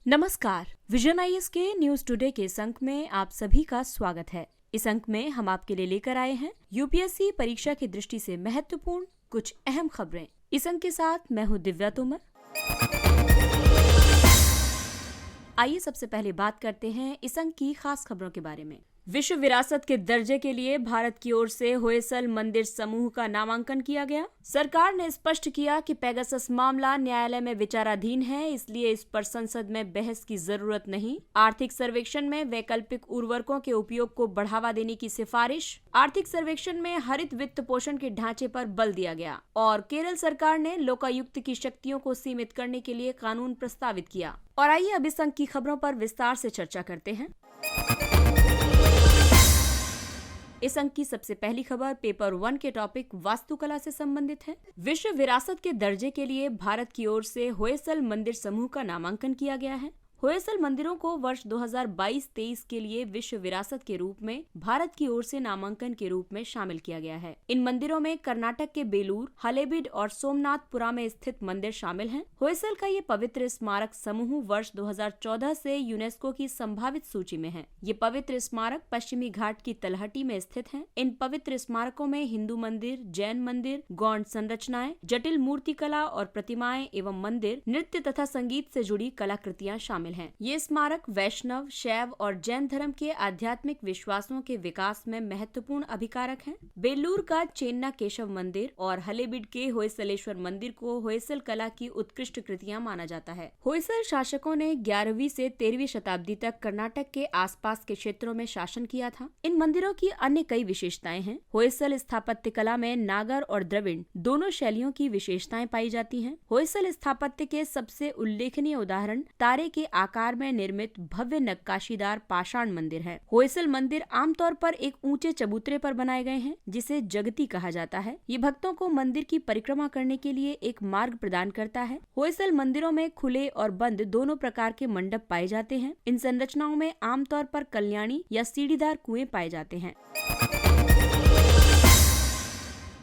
नमस्कार, vision IAS के news today के इस अंक में आप सभी का स्वागत है। इस अंक में हम आपके लिए लेकर आए हैं यूपीएससी परीक्षा की दृष्टि से महत्वपूर्ण कुछ अहम खबरें। इस अंक के साथ मैं हूं दिव्या तोमर। आइए सबसे पहले बात करते हैं इस अंक की खास खबरों के बारे में। विश्व विरासत के दर्जे के लिए भारत की ओर से होयसल मंदिर समूह का नामांकन किया गया। सरकार ने स्पष्ट किया कि पेगासस मामला न्यायालय में विचाराधीन है, इसलिए इस पर संसद में बहस की जरूरत नहीं। आर्थिक सर्वेक्षण में वैकल्पिक उर्वरकों के उपयोग को बढ़ावा देने की सिफारिश। आर्थिक सर्वेक्षण में हरित वित्त पोषण के ढांचे पर बल दिया गया। और केरल सरकार ने लोकायुक्त की शक्तियों को सीमित करने के लिए कानून प्रस्तावित किया। और आइए अब इस अंक की खबरों पर विस्तार से चर्चा करते हैं। इस अंक की सबसे पहली खबर पेपर 1 के टॉपिक वास्तुकला से संबंधित है। विश्व विरासत के दर्जे के लिए भारत की ओर से होयसल मंदिर समूह का नामांकन किया गया है। होयसल मंदिरों को वर्ष 2022-23 के लिए विश्व विरासत के रूप में भारत की ओर से नामांकन के रूप में शामिल किया गया है। इन मंदिरों में कर्नाटक के बेलूर, हलेबीड और सोमनाथपुरा में स्थित मंदिर शामिल हैं। होयसल का ये पवित्र स्मारक समूह वर्ष 2014 से यूनेस्को की संभावित सूची में है। ये पवित्र स्मारक पश्चिमी घाट की तलहटी में स्थित हैं। इन पवित्र स्मारकों में हिंदू मंदिर, जैन मंदिर, गौड़ संरचनाएं, जटिल मूर्तिकला और प्रतिमाएं एवं मंदिर, नृत्य तथा संगीत से जुड़ी कलाकृतियां शामिल हैं। ये स्मारक वैष्णव, शैव और जैन धर्म के आध्यात्मिक विश्वासों के विकास में महत्वपूर्ण अभिकारक हैं। बेलूर का चेन्ना केशव मंदिर और हलेबीड के होयसलेश्वर मंदिर को होयसल कला की उत्कृष्ट कृतियां माना जाता है। होयसल शासकों ने 11वीं से 13वीं शताब्दी तक कर्नाटक के आसपास के क्षेत्रों में शासन किया था। इन मंदिरों की अन्य कई विशेषताएं हैं। होयसल स्थापत्य कला में नागर और द्रविड़ दोनों शैलियों की विशेषताएं पाई जाती हैं। होयसल स्थापत्य के सबसे उल्लेखनीय उदाहरण तारे के आकार में निर्मित भव्य नक्काशीदार पाषाण मंदिर है। होयसल मंदिर आमतौर पर एक ऊंचे चबूतरे पर बनाए गए हैं, जिसे जगती कहा जाता है। ये भक्तों को मंदिर की परिक्रमा करने के लिए एक मार्ग प्रदान करता है। होयसल मंदिरों में खुले और बंद दोनों प्रकार के मंडप पाए जाते हैं। इन संरचनाओं में आमतौर पर कल्याणी या सीढ़ीदार कुएं पाए जाते हैं।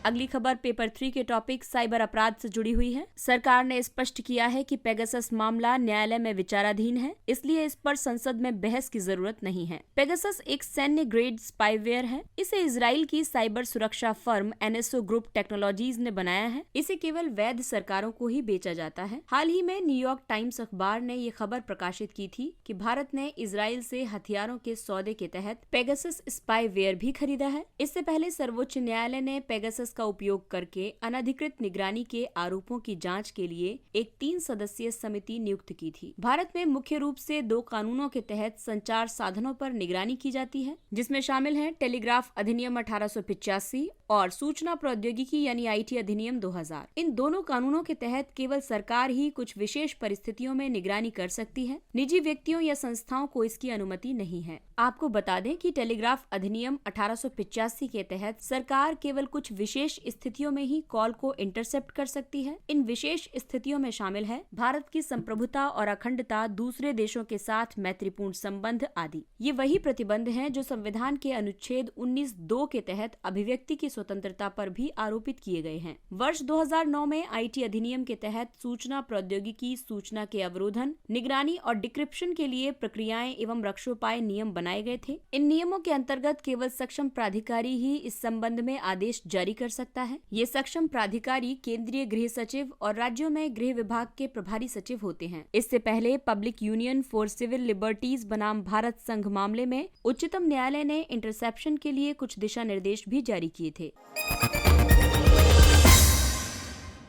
अगली खबर पेपर 3 के टॉपिक साइबर अपराध से जुड़ी हुई है। सरकार ने स्पष्ट किया है कि पेगासस मामला न्यायालय में विचाराधीन है, इसलिए इस पर संसद में बहस की जरूरत नहीं है। पेगासस एक सैन्य ग्रेड स्पाईवेयर है। इसे इजराइल की साइबर सुरक्षा फर्म NSO ग्रुप टेक्नोलॉजीज ने बनाया है। इसे केवल वैध सरकारों को ही बेचा जाता है। हाल ही में न्यूयॉर्क टाइम्स अखबार ने ये खबर प्रकाशित की थी कि भारत ने इजराइल से हथियारों के सौदे के तहत पेगासस स्पाईवेयर भी खरीदा है। इससे पहले सर्वोच्च न्यायालय ने पेगासस का उपयोग करके अनधिकृत निगरानी के आरोपों की जांच के लिए एक 3 सदस्यीय समिति नियुक्त की थी। भारत में मुख्य रूप से 2 कानूनों के तहत संचार साधनों पर निगरानी की जाती है, जिसमें शामिल है टेलीग्राफ अधिनियम 1885 और सूचना प्रौद्योगिकी यानी IT अधिनियम 2000। इन दोनों कानूनों के तहत केवल सरकार ही कुछ विशेष परिस्थितियों में निगरानी कर सकती है। निजी व्यक्तियों या संस्थाओं को इसकी अनुमति नहीं है। आपको बता दें कि टेलीग्राफ अधिनियम 1885 के तहत सरकार केवल कुछ विशेष स्थितियों में ही कॉल को इंटरसेप्ट कर सकती है। इन विशेष स्थितियों में शामिल है भारत की संप्रभुता और अखंडता, दूसरे देशों के साथ मैत्रीपूर्ण संबंध आदि। ये वही प्रतिबंध हैं जो संविधान के अनुच्छेद 19(2) के तहत अभिव्यक्ति की स्वतंत्रता पर भी आरोपित किए गए हैं। वर्ष 2009 में IT अधिनियम के तहत सूचना प्रौद्योगिकी, सूचना के अवरोधन, निगरानी और डिक्रिप्शन के लिए प्रक्रियाएं एवं रक्षोपाय नियम बनाए गए थे। इन नियमों के अंतर्गत केवल सक्षम प्राधिकारी ही इस संबंध में आदेश जारी कर सकता है। ये सक्षम प्राधिकारी केंद्रीय गृह सचिव और राज्यों में गृह विभाग के प्रभारी सचिव होते हैं। इससे पहले public union for civil liberties बनाम भारत संघ मामले में उच्चतम न्यायालय ने इंटरसेप्शन के लिए कुछ दिशा निर्देश भी जारी किए थे।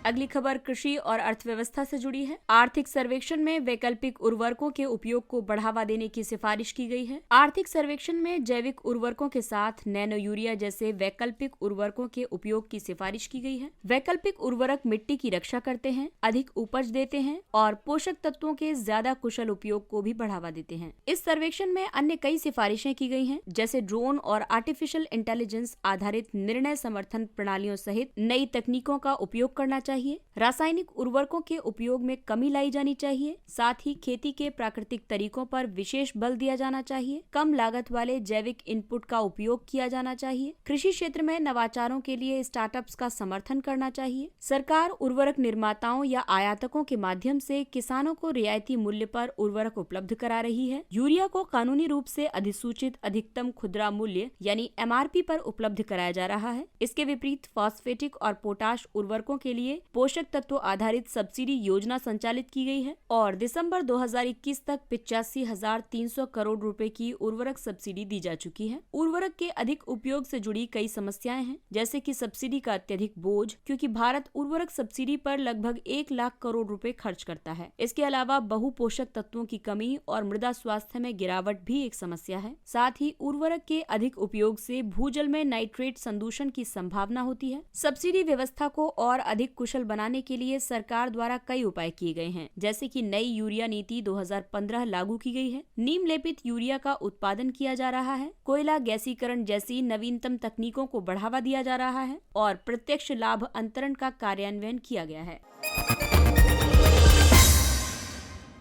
अगली खबर कृषि और अर्थव्यवस्था से जुड़ी है। आर्थिक सर्वेक्षण में वैकल्पिक उर्वरकों के उपयोग को बढ़ावा देने की सिफारिश की गई है। आर्थिक सर्वेक्षण में जैविक उर्वरकों के साथ नैनो यूरिया जैसे वैकल्पिक उर्वरकों के उपयोग की सिफारिश की गई है। वैकल्पिक उर्वरक मिट्टी की रक्षा करते हैं, अधिक उपज देते हैं और पोषक तत्वों के ज्यादा कुशल उपयोग को भी बढ़ावा देते हैं। इस सर्वेक्षण में अन्य कई सिफारिशें की गई हैं, जैसे ड्रोन और आर्टिफिशियल इंटेलिजेंस आधारित निर्णय समर्थन प्रणालियों सहित नई तकनीकों का उपयोग करना चाहिए। चाहिए। रासायनिक उर्वरकों के उपयोग में कमी लाई जानी चाहिए। साथ ही खेती के प्राकृतिक तरीकों पर विशेष बल दिया जाना चाहिए। कम लागत वाले जैविक इनपुट का उपयोग किया जाना चाहिए। कृषि क्षेत्र में नवाचारों के लिए स्टार्टअप्स का समर्थन करना चाहिए। सरकार उर्वरक निर्माताओं या आयातकों के माध्यम से किसानों को रियायती मूल्य पर उर्वरक उपलब्ध करा रही है। यूरिया को कानूनी रूप से अधिसूचित अधिकतम खुदरा मूल्य यानी MRP पर उपलब्ध कराया जा रहा है। इसके विपरीत फॉस्फेटिक और पोटाश उर्वरकों के लिए पोषक तत्व आधारित सब्सिडी योजना संचालित की गई है और दिसंबर 2021 तक 85,300 करोड़ रुपए की उर्वरक सब्सिडी दी जा चुकी है। उर्वरक के अधिक उपयोग से जुड़ी कई समस्याएं हैं, जैसे कि सब्सिडी का अत्यधिक बोझ, क्योंकि भारत उर्वरक सब्सिडी पर लगभग 1 लाख करोड़ रुपए खर्च करता है। इसके अलावा बहु पोषक तत्वों की कमी और मृदा स्वास्थ्य में गिरावट भी एक समस्या है। साथ ही उर्वरक के अधिक उपयोग से भूजल में नाइट्रेट संदूषण की संभावना होती है। सब्सिडी व्यवस्था को और अधिक कुशल बनाने के लिए सरकार द्वारा कई उपाय किए गए हैं, जैसे कि नई यूरिया नीति 2015 लागू की गई है। नीम लेपित यूरिया का उत्पादन किया जा रहा है। कोयला गैसीकरण जैसी नवीनतम तकनीकों को बढ़ावा दिया जा रहा है और प्रत्यक्ष लाभ अंतरण का कार्यान्वयन किया गया है।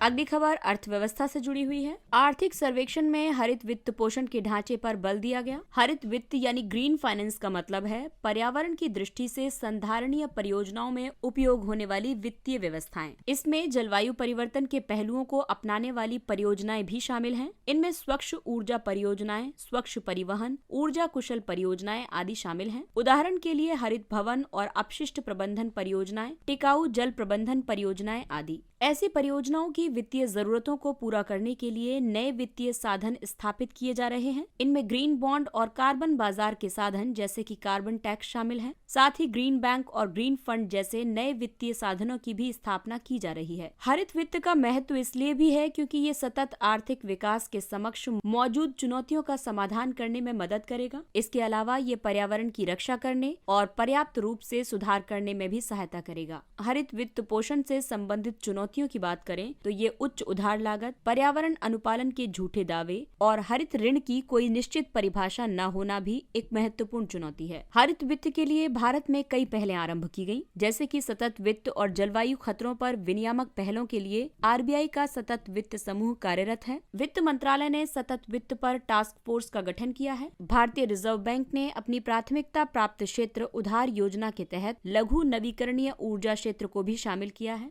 अगली खबर अर्थव्यवस्था से जुड़ी हुई है। आर्थिक सर्वेक्षण में हरित वित्त पोषण के ढांचे पर बल दिया गया। हरित वित्त यानी ग्रीन फाइनेंस का मतलब है पर्यावरण की दृष्टि से संधारणीय परियोजनाओं में उपयोग होने वाली वित्तीय व्यवस्थाएं। इसमें जलवायु परिवर्तन के पहलुओं को अपनाने वाली परियोजनाएं भी शामिल हैं। इनमें स्वच्छ ऊर्जा परियोजनाएं, स्वच्छ परिवहन, ऊर्जा कुशल परियोजनाएं आदि शामिल हैं। उदाहरण के लिए हरित भवन और अपशिष्ट प्रबंधन परियोजनाएं, टिकाऊ जल प्रबंधन परियोजनाएं आदि। ऐसी परियोजनाओं की वित्तीय जरूरतों को पूरा करने के लिए नए वित्तीय साधन स्थापित किए जा रहे हैं। इनमें ग्रीन बॉन्ड और कार्बन बाजार के साधन जैसे कि कार्बन टैक्स शामिल हैं। साथ ही ग्रीन बैंक और ग्रीन फंड जैसे नए वित्तीय साधनों की भी स्थापना की जा रही है। हरित वित्त का महत्व इसलिए भी है क्योंकि ये सतत आर्थिक विकास के समक्ष मौजूद चुनौतियों का समाधान करने में मदद करेगा। इसके अलावा ये पर्यावरण की रक्षा करने और पर्याप्त रूप से सुधार करने में भी सहायता करेगा। हरित वित्त पोषण से संबंधित चुनौतियों की बात करें तो ये उच्च उधार लागत, पर्यावरण अनुपालन के झूठे दावे और हरित ऋण की कोई निश्चित परिभाषा न होना भी एक महत्वपूर्ण चुनौती है। हरित वित्त के लिए भारत में कई पहलें आरंभ की गयी, जैसे कि सतत वित्त और जलवायु खतरों पर विनियामक पहलों के लिए RBI का सतत वित्त समूह कार्यरत है। वित्त मंत्रालय ने सतत वित्त पर टास्क फोर्स का गठन किया है। भारतीय रिजर्व बैंक ने अपनी प्राथमिकता प्राप्त क्षेत्र उधार योजना के तहत लघु नवीकरणीय ऊर्जा क्षेत्र को भी शामिल किया है।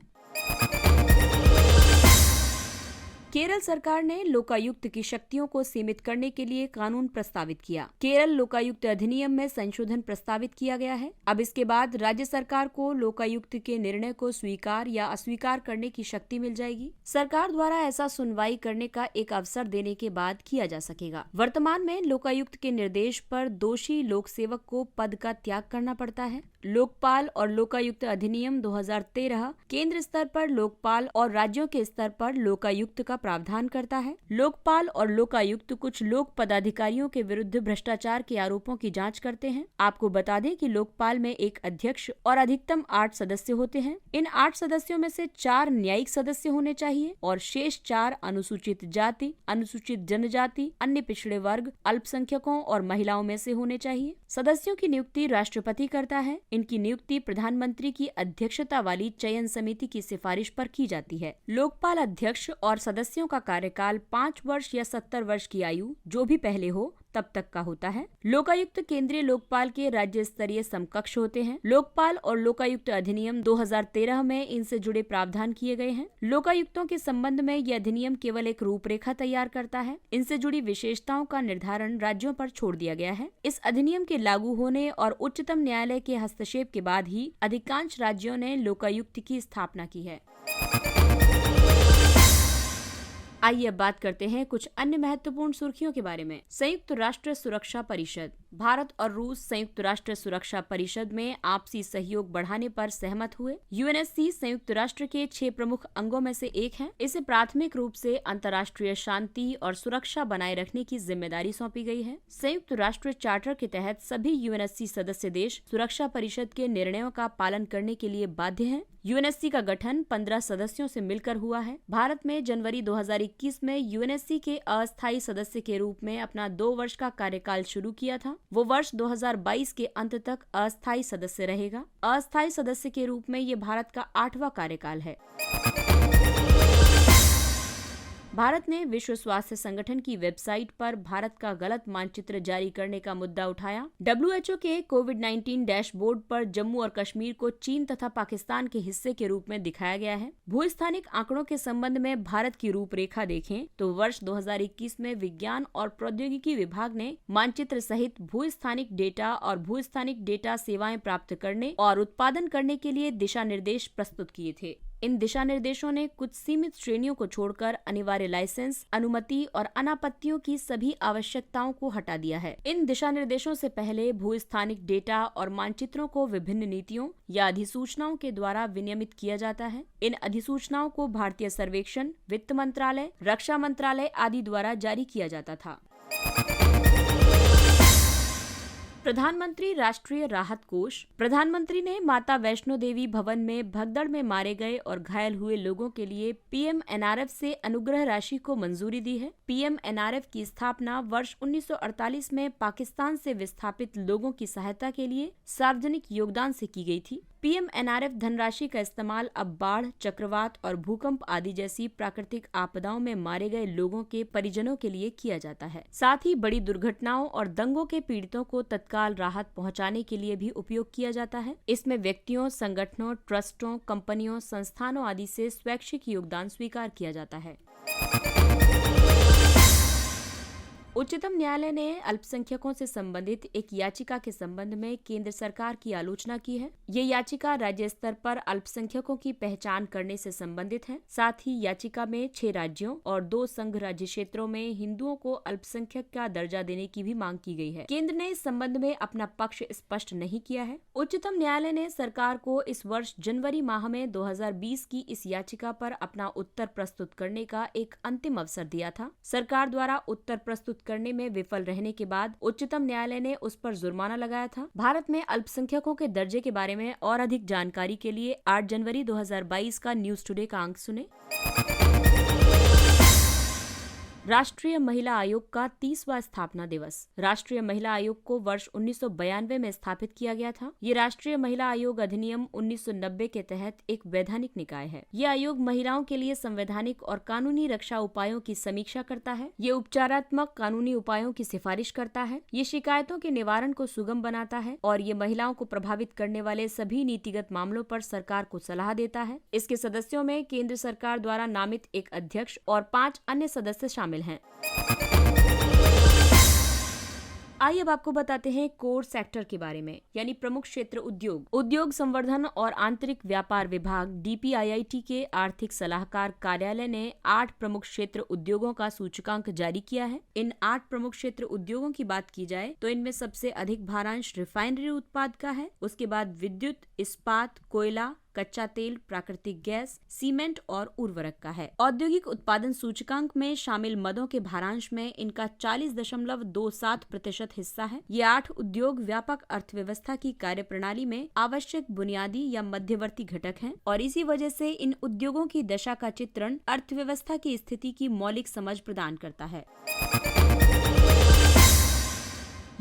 केरल सरकार ने लोकायुक्त की शक्तियों को सीमित करने के लिए कानून प्रस्तावित किया। केरल लोकायुक्त अधिनियम में संशोधन प्रस्तावित किया गया है। अब इसके बाद राज्य सरकार को लोकायुक्त के निर्णय को स्वीकार या अस्वीकार करने की शक्ति मिल जाएगी। सरकार द्वारा ऐसा सुनवाई करने का एक अवसर देने के बाद किया जा सकेगा। वर्तमान में लोकायुक्त के निर्देश पर दोषी लोक सेवक को पद का त्याग करना पड़ता है। लोकपाल और लोकायुक्त अधिनियम 2013 केंद्र स्तर पर लोकपाल और राज्यों के स्तर पर लोकायुक्त का प्रावधान करता है। लोकपाल और लोकायुक्त कुछ लोक पदाधिकारियों के विरुद्ध भ्रष्टाचार के आरोपों की जांच करते हैं। आपको बता दें कि लोकपाल में एक अध्यक्ष और अधिकतम 8 सदस्य होते हैं। इन 8 सदस्यों में से 4 न्यायिक सदस्य होने चाहिए और शेष 4 अनुसूचित जाति, अनुसूचित जनजाति, अन्य पिछड़े वर्ग, अल्पसंख्यकों और महिलाओं में से होने चाहिए। सदस्यों की नियुक्ति राष्ट्रपति करता है। इनकी नियुक्ति प्रधानमंत्री की अध्यक्षता वाली चयन समिति की सिफारिश पर की जाती है। लोकपाल अध्यक्ष और सदस्यों का कार्यकाल 5 वर्ष या 70 वर्ष की आयु जो भी पहले हो तब तक का होता है। लोकायुक्त केंद्रीय लोकपाल के राज्य स्तरीय समकक्ष होते हैं। लोकपाल और लोकायुक्त अधिनियम 2013 में इनसे जुड़े प्रावधान किए गए हैं। लोकायुक्तों के संबंध में यह अधिनियम केवल एक रूपरेखा तैयार करता है। इनसे जुड़ी विशेषताओं का निर्धारण राज्यों पर छोड़ दिया गया है। इस अधिनियम के लागू होने और उच्चतम न्यायालय के हस्तक्षेप के बाद ही अधिकांश राज्यों ने लोकायुक्त की स्थापना की है। आइए अब बात करते हैं कुछ अन्य महत्वपूर्ण सुर्खियों के बारे में। संयुक्त राष्ट्र सुरक्षा परिषद। भारत और रूस संयुक्त राष्ट्र सुरक्षा परिषद में आपसी सहयोग बढ़ाने पर सहमत हुए। UNSC संयुक्त राष्ट्र के 6 प्रमुख अंगों में से एक है। इसे प्राथमिक रूप से अंतर्राष्ट्रीय शांति और सुरक्षा बनाए रखने की जिम्मेदारी सौंपी गई है। संयुक्त राष्ट्र चार्टर के तहत सभी UNSC सदस्य देश सुरक्षा परिषद के निर्णयों का पालन करने के लिए बाध्य हैं। यूएनएससी का गठन 15 सदस्यों से मिलकर हुआ है। भारत में जनवरी 2021 में यूएनएससी के अस्थायी सदस्य के रूप में अपना 2 वर्ष का कार्यकाल शुरू किया था। वो वर्ष 2022 के अंत तक अस्थायी सदस्य रहेगा। अस्थायी सदस्य के रूप में ये भारत का 8वां कार्यकाल है। भारत ने विश्व स्वास्थ्य संगठन की वेबसाइट पर भारत का गलत मानचित्र जारी करने का मुद्दा उठाया। WHO के कोविड-19 डैशबोर्ड पर जम्मू और कश्मीर को चीन तथा पाकिस्तान के हिस्से के रूप में दिखाया गया है। भूस्थानिक आंकड़ों के संबंध में भारत की रूपरेखा देखें तो वर्ष 2021 में विज्ञान और प्रौद्योगिकी विभाग ने मानचित्र सहित भूस्थानिक डेटा और भूस्थानिक डेटा सेवाएं प्राप्त करने और उत्पादन करने के लिए दिशा निर्देश प्रस्तुत किए थे। इन दिशा निर्देशों ने कुछ सीमित श्रेणियों को छोड़कर अनिवार्य लाइसेंस, अनुमति और अनापत्तियों की सभी आवश्यकताओं को हटा दिया है। इन दिशा निर्देशों से पहले भूस्थानिक डेटा और मानचित्रों को विभिन्न नीतियों या अधिसूचनाओं के द्वारा विनियमित किया जाता है। इन अधिसूचनाओं को भारतीय सर्वेक्षण, वित्त मंत्रालय, रक्षा मंत्रालय आदि द्वारा जारी किया जाता था। प्रधानमंत्री राष्ट्रीय राहत कोष। प्रधानमंत्री ने माता वैष्णो देवी भवन में भगदड़ में मारे गए और घायल हुए लोगों के लिए PMNRF से अनुग्रह राशि को मंजूरी दी है। PMNRF की स्थापना वर्ष 1948 में पाकिस्तान से विस्थापित लोगों की सहायता के लिए सार्वजनिक योगदान से की गई थी। PMNRF धनराशि का इस्तेमाल अब बाढ़, चक्रवात और भूकंप आदि जैसी प्राकृतिक आपदाओं में मारे गए लोगों के परिजनों के लिए किया जाता है। साथ ही बड़ी दुर्घटनाओं और दंगों के पीड़ितों को तत्काल राहत पहुंचाने के लिए भी उपयोग किया जाता है। इसमें व्यक्तियों, संगठनों, ट्रस्टों, कंपनियों, संस्थानों आदि से स्वैच्छिक योगदान स्वीकार किया जाता है। उच्चतम न्यायालय ने अल्पसंख्यकों से संबंधित एक याचिका के संबंध में केंद्र सरकार की आलोचना की है। ये याचिका राज्य स्तर पर अल्पसंख्यकों की पहचान करने से संबंधित है। साथ ही याचिका में 6 राज्यों और 2 संघ राज्य क्षेत्रों में हिंदुओं को अल्पसंख्यक का दर्जा देने की भी मांग की गई है। केंद्र ने इस संबंध में अपना पक्ष स्पष्ट नहीं किया है। उच्चतम न्यायालय ने सरकार को इस वर्ष जनवरी माह में 2020 की इस याचिका पर अपना उत्तर प्रस्तुत करने का एक अंतिम अवसर दिया था। सरकार द्वारा उत्तर प्रस्तुत करने में विफल रहने के बाद उच्चतम न्यायालय ने उस पर जुर्माना लगाया था। भारत में अल्पसंख्यकों के दर्जे के बारे में और अधिक जानकारी के लिए 8 जनवरी 2022 का न्यूज टुडे का अंक सुने। राष्ट्रीय महिला आयोग का 30वां स्थापना दिवस। राष्ट्रीय महिला आयोग को वर्ष 1992 में स्थापित किया गया था। ये राष्ट्रीय महिला आयोग अधिनियम 1990 के तहत एक वैधानिक निकाय है। ये आयोग महिलाओं के लिए संवैधानिक और कानूनी रक्षा उपायों की समीक्षा करता है। ये उपचारात्मक कानूनी उपायों की सिफारिश करता है। ये शिकायतों के निवारण को सुगम बनाता है और ये महिलाओं को प्रभावित करने वाले सभी नीतिगत मामलों पर सरकार को सलाह देता है। इसके सदस्यों में केंद्र सरकार द्वारा नामित एक अध्यक्ष और 5 अन्य सदस्य शामिल हैं। आइए अब आपको बताते हैं कोर सेक्टर के बारे में, यानी प्रमुख क्षेत्र उद्योग। उद्योग संवर्धन और आंतरिक व्यापार विभाग DPIIT के आर्थिक सलाहकार कार्यालय ने 8 प्रमुख क्षेत्र उद्योगों का सूचकांक जारी किया है। इन 8 प्रमुख क्षेत्र उद्योगों की बात की जाए तो इनमें सबसे अधिक भारांश रिफाइनरी उत्पाद का है। उसके बाद विद्युत, इस्पात, कोयला, कच्चा तेल, प्राकृतिक गैस, सीमेंट और उर्वरक का है। औद्योगिक उत्पादन सूचकांक में शामिल मदों के भारांश में इनका 40.27% हिस्सा है। ये 8 उद्योग व्यापक अर्थव्यवस्था की कार्यप्रणाली में आवश्यक बुनियादी या मध्यवर्ती घटक हैं और इसी वजह से इन उद्योगों की दशा का चित्रण अर्थव्यवस्था की स्थिति की मौलिक समझ प्रदान करता है।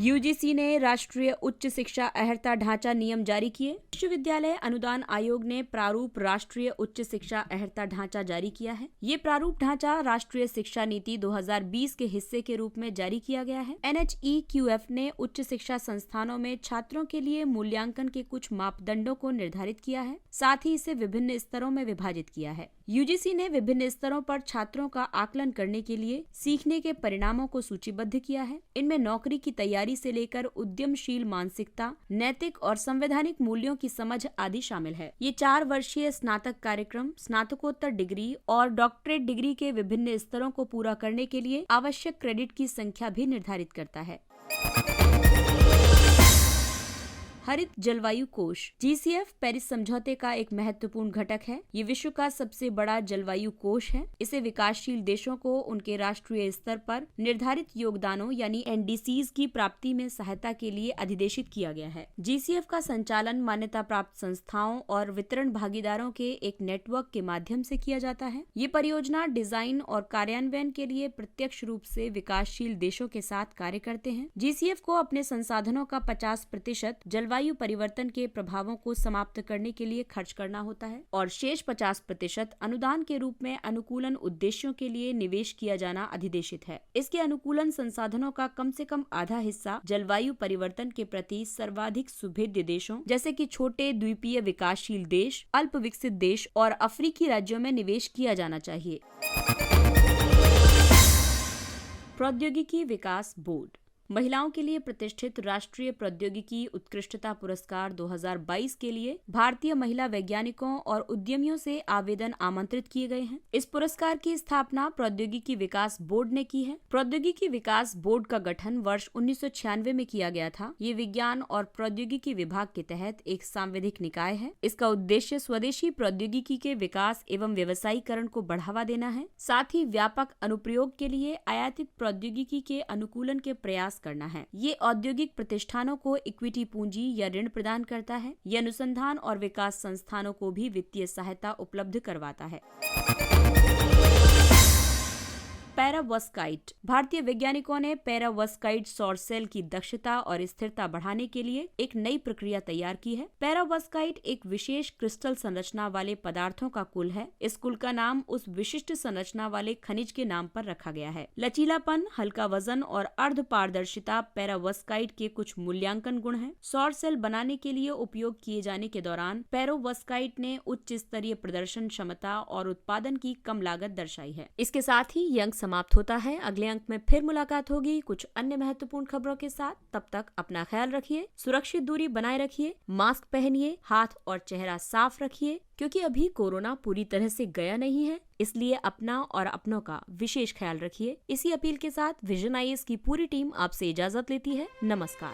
UGC ने राष्ट्रीय उच्च शिक्षा अहर्ता ढांचा नियम जारी किए। विश्वविद्यालय अनुदान आयोग ने प्रारूप राष्ट्रीय उच्च शिक्षा अहर्ता ढांचा जारी किया है। ये प्रारूप ढांचा राष्ट्रीय शिक्षा नीति 2020 के हिस्से के रूप में जारी किया गया है। NHEQF ने उच्च शिक्षा संस्थानों में छात्रों के लिए मूल्यांकन के कुछ मापदंडों को निर्धारित किया है, साथ ही इसे विभिन्न स्तरों में विभाजित किया है। UGC ने विभिन्न स्तरों पर छात्रों का आकलन करने के लिए सीखने के परिणामों को सूचीबद्ध किया है। इनमें नौकरी की तैयारी से लेकर उद्यमशील मानसिकता, नैतिक और संवैधानिक मूल्यों की समझ आदि शामिल है। ये 4 वर्षीय स्नातक कार्यक्रम स्नातकोत्तर डिग्री और डॉक्टरेट डिग्री के विभिन्न स्तरों को पूरा करने के लिए आवश्यक क्रेडिट की संख्या भी निर्धारित करता है। हरित जलवायु कोष GCF पेरिस समझौते का एक महत्वपूर्ण घटक है। ये विश्व का सबसे बड़ा जलवायु कोष है। इसे विकासशील देशों को उनके राष्ट्रीय स्तर पर निर्धारित योगदानों यानी NDCs की प्राप्ति में सहायता के लिए अधिदेशित किया गया है। GCF का संचालन मान्यता प्राप्त संस्थाओं और वितरण भागीदारों के एक नेटवर्क के माध्यम से किया जाता है। ये परियोजना डिजाइन और कार्यान्वयन के लिए प्रत्यक्ष रूप से विकासशील देशों के साथ कार्य करते हैं। GCF को अपने संसाधनों का 50% जलवायु परिवर्तन के प्रभावों को समाप्त करने के लिए खर्च करना होता है और शेष 50% अनुदान के रूप में अनुकूलन उद्देश्यों के लिए निवेश किया जाना अधिदेशित है। इसके अनुकूलन संसाधनों का कम से कम आधा हिस्सा जलवायु परिवर्तन के प्रति सर्वाधिक सुभिद्ध देशों जैसे कि छोटे द्वीपीय विकासशील देश, अल्प विकसित देश और अफ्रीकी राज्यों में निवेश किया जाना चाहिए। प्रौद्योगिकी विकास बोर्ड महिलाओं के लिए प्रतिष्ठित राष्ट्रीय प्रौद्योगिकी उत्कृष्टता पुरस्कार 2022 के लिए भारतीय महिला वैज्ञानिकों और उद्यमियों से आवेदन आमंत्रित किए गए हैं। इस पुरस्कार की स्थापना प्रौद्योगिकी विकास बोर्ड ने की है। प्रौद्योगिकी विकास बोर्ड का गठन वर्ष 1996 में किया गया था। ये विज्ञान और प्रौद्योगिकी विभाग के तहत एक सांविधिक निकाय है। इसका उद्देश्य स्वदेशी प्रौद्योगिकी के विकास एवं व्यवसायीकरण को बढ़ावा देना है। साथ ही व्यापक अनुप्रयोग के लिए आयातित प्रौद्योगिकी के अनुकूलन के प्रयास करना है। ये औद्योगिक प्रतिष्ठानों को इक्विटी पूंजी या ऋण प्रदान करता है। ये अनुसंधान और विकास संस्थानों को भी वित्तीय सहायता उपलब्ध करवाता है। पैरावस्काइट भारतीय वैज्ञानिकों ने पैरावस्काइट सौर सेल की दक्षता और स्थिरता बढ़ाने के लिए एक नई प्रक्रिया तैयार की है। पैरावस्काइट एक विशेष क्रिस्टल संरचना वाले पदार्थों का कुल है। इस कुल का नाम उस विशिष्ट संरचना वाले खनिज के नाम पर रखा गया है। लचीलापन, हल्का वजन और अर्ध पारदर्शिता पैरावस्काइट के कुछ मूल्यांकन गुण हैं। सौर सेल बनाने के लिए उपयोग किए जाने के दौरान पैरावस्काइट ने उच्च स्तरीय प्रदर्शन क्षमता और उत्पादन की कम लागत दर्शाई है। इसके साथ ही यंग समाप्त होता है। अगले अंक में फिर मुलाकात होगी कुछ अन्य महत्वपूर्ण खबरों के साथ। तब तक अपना ख्याल रखिए, सुरक्षित दूरी बनाए रखिए, मास्क पहनिए, हाथ और चेहरा साफ रखिए क्योंकि अभी कोरोना पूरी तरह से गया नहीं है, इसलिए अपना और अपनों का विशेष ख्याल रखिए। इसी अपील के साथ विजन IAS की पूरी टीम आपसे इजाजत लेती है। नमस्कार।